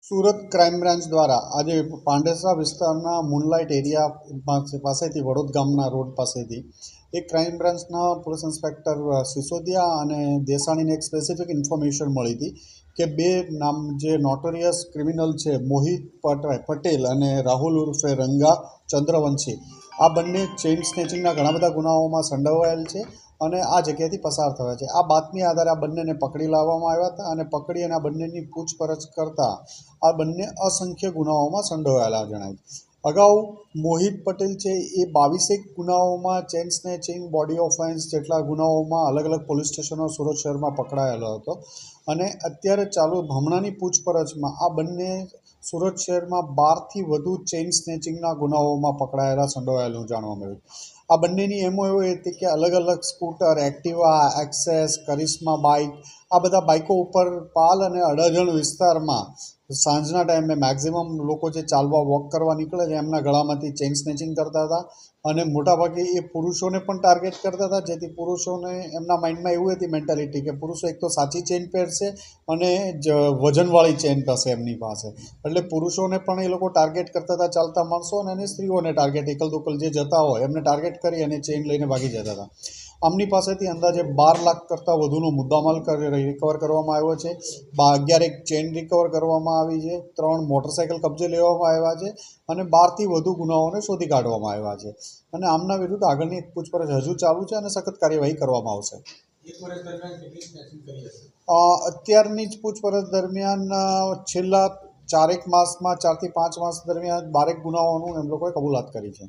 Surat crime branch દ્વારા આજે પાંડેસરા વિસ્તારના મૂનલાઇટ એરિયા પાસેથી વડોદ ગામના રોડ પાસેથી એક ક્રાઇમ બ્રાન્ચના પોલીસ ઇન્સ્પેક્ટર સિસોદિયા અને દેસાણીને એક સ્પેસિફિક ઇન્ફોર્મેશન મળી હતી કે બે નામ જે નોટોરિયસ ક્રિમિનલ છે મોહિત પટેલ અને રાહુલ ઉર્ફે રંગા ચંદ્રવંશી આ બંને ચેઇન સ્નેચિંગના ઘણા બધા ગુનાઓમાં સંડોવાયેલ છે અને આ જગ્યાએથી પસાર થયા છે. આ બાતમી આધારે આ બંનેને પકડી લાવવામાં આવ્યા હતા અને પકડી અને આ બંનેની પૂછપરછ કરતાં આ બંને અસંખ્ય ગુનાઓમાં સંડોવાયેલા જણાય. અગાઉ મોહિત પટેલ છે એ 22 ગુનાઓમાં ચેઇન સ્નેચિંગ, બોડી ઓફેન્સ જેટલા ગુનાઓમાં અલગ અલગ પોલીસ સ્ટેશનો સુરત શહેરમાં પકડાયેલો હતો અને અત્યારે હમણાંની પૂછપરછમાં આ બંને સુરત શહેરમાં 12થી વધુ ચેઇન સ્નેચિંગના ગુનાઓમાં પકડાયેલા સંડોવાયેલું જાણવા મળ્યું. આ બંનેની એમો એવી હતી કે અલગ અલગ સ્કૂટર, એક્ટિવા, એક્સેસ, કરિશ્મા બાઇક આ બધા બાઇકો ઉપર પાલ અને અડાજણ વિસ્તારમાં સાંજના ટાઈમે મેક્ઝિમમ લોકો જે ચાલવા વોક કરવા નીકળે છે એમના ગળામાંથી ચેઇન સ્નેચિંગ કરતા હતા અને મોટાભાગે એ પુરુષોને પણ ટાર્ગેટ કરતા હતા, જેથી પુરુષોને એમના માઇન્ડમાં એવું હતી મેન્ટાલિટી કે પુરુષો એક તો સાચી ચેઇન પહેરશે અને વજનવાળી ચેઇન હશે એમની પાસે, એટલે પુરુષોને પણ એ લોકો ટાર્ગેટ કરતા હતા ચાલતા માણસોને અને સ્ત્રીઓને ટાર્ગેટ એકલ દોકલ જે જતા હોય એમને ટાર્ગેટ કરી અને ચેઇન લઈને ભાગી જતા હતા. આમની પાસેથી અંદાજે 12 લાખ કરતાં વધુનો મુદ્દામાલ રિકવર કરવામાં આવ્યો છે. 11 ચેઇન રિકવર કરવામાં આવી છે, 3 મોટરસાઇકલ કબજે લેવામાં આવ્યા છે અને 12થી વધુ ગુનાઓને શોધી કાઢવામાં આવ્યા છે અને આમના વિરુદ્ધ આગળની પૂછપરછ હજુ ચાલુ છે અને સખત કાર્યવાહી કરવામાં આવશે. અત્યારની જ પૂછપરછ દરમિયાન છેલ્લા 4 માસમાં 4 થી 5 માસ દરમિયાન 12 ગુનાઓનું એમ લોકોએ કબૂલાત કરી છે.